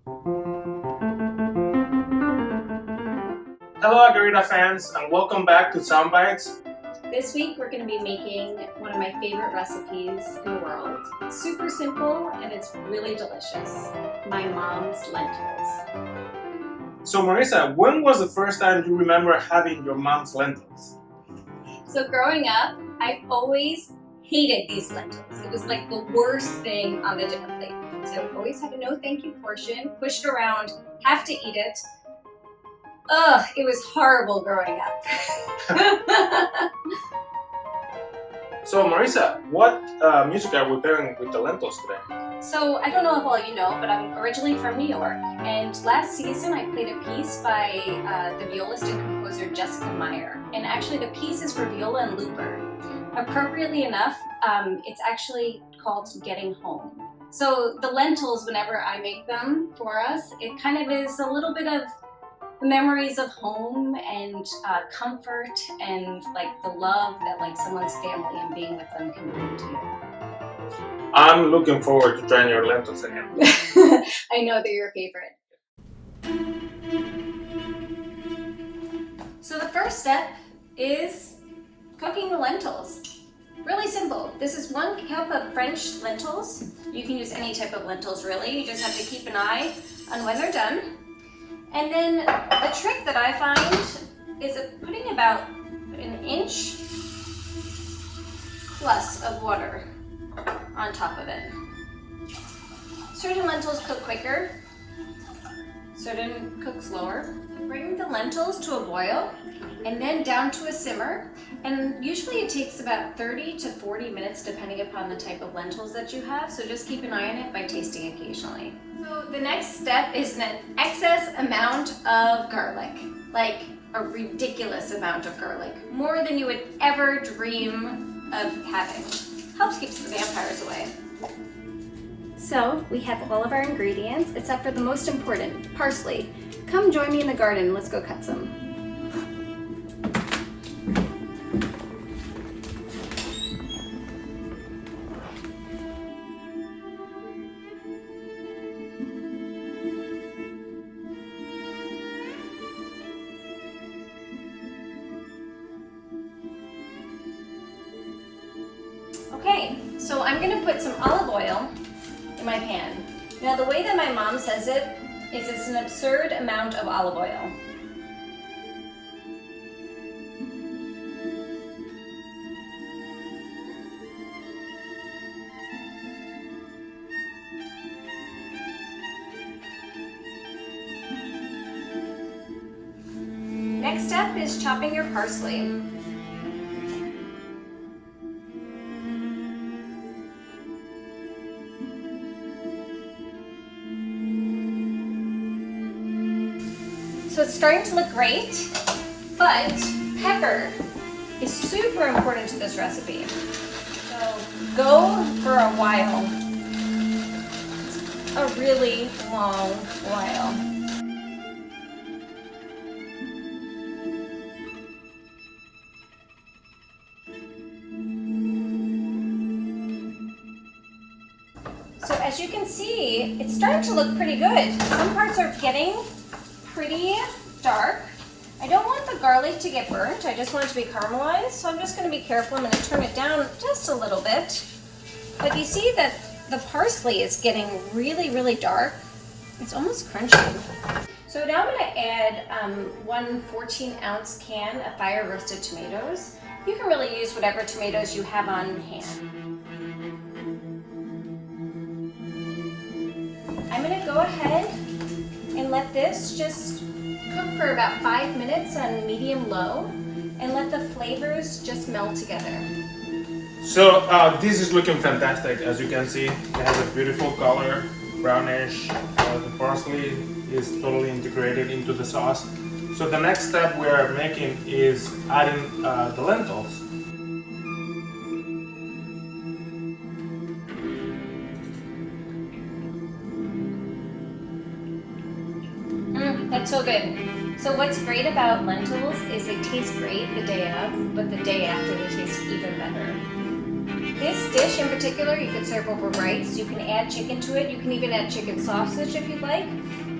Hello Agarita fans and welcome back to Soundbites. This week we're going to be making one of my favorite recipes in the world. It's super simple and it's really delicious. My mom's lentils. So Marisa, when was the first time you remember having your mom's lentils? So growing up, I always hated these lentils. It was like the worst thing on the dinner plate. So I always had a no thank you portion, pushed around, have to eat it. Ugh, it was horrible growing up. So Marisa, what music are we pairing with the lentils today? So I don't know if all you know, but I'm originally from New York, and last season I played a piece by the violist and composer Jessica Meyer. And actually the piece is for viola and looper. Appropriately enough, it's actually called Getting Home. So the lentils, whenever I make them for us, it kind of is a little bit of memories of home and comfort and like the love that like someone's family and being with them can bring to you. I'm looking forward to trying your lentils again. I know they're your favorite. So the first step is cooking the lentils. Really simple. This is 1 cup of French lentils. You can use any type of lentils really. You just have to keep an eye on when they're done. And then the trick that I find is putting about 1 inch plus of water on top of it. Certain lentils cook quicker, certain cook slower. Bring the lentils to a boil and then down to a simmer. And usually it takes about 30 to 40 minutes depending upon the type of lentils that you have. So just keep an eye on it by tasting occasionally. So the next step is an excess amount of garlic, like a ridiculous amount of garlic, more than you would ever dream of having. Helps keep the vampires away. So we have all of our ingredients, except for the most important, parsley. Come join me in the garden, let's go cut some. Okay, so I'm gonna put some olive oil in my pan. Now the way that my mom says it is it's an absurd amount of olive oil. Next step is chopping your parsley. So it's starting to look great, but pepper is super important to this recipe. So go for a while, a really long while. So as you can see, it's starting to look pretty good. Some parts are getting pretty dark. I don't want the garlic to get burnt. I just want it to be caramelized. So I'm just going to be careful. I'm going to turn it down just a little bit. But you see that the parsley is getting really, really dark. It's almost crunchy. So now I'm going to add 1 14-ounce can of fire roasted tomatoes. You can really use whatever tomatoes you have on hand. I'm going to go ahead and let this just cook for about 5 minutes on medium-low and let the flavors just melt together. So this is looking fantastic. As you can see, it has a beautiful color, brownish. The parsley is totally integrated into the sauce. So the next step we are making is adding the lentils. That's so good. So what's great about lentils is they taste great the day of, but the day after they taste even better. This dish in particular, you can serve over rice. You can add chicken to it. You can even add chicken sausage if you'd like.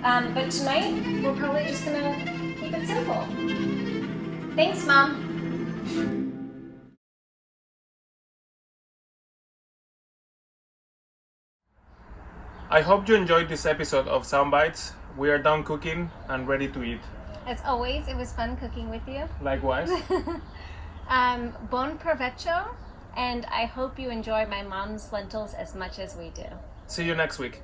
But tonight, we're probably just gonna keep it simple. Thanks, Mom. I hope you enjoyed this episode of Soundbites. We are done cooking and ready to eat. As always, it was fun cooking with you. Likewise. Buon provecho, and I hope you enjoy my mom's lentils as much as we do. See you next week.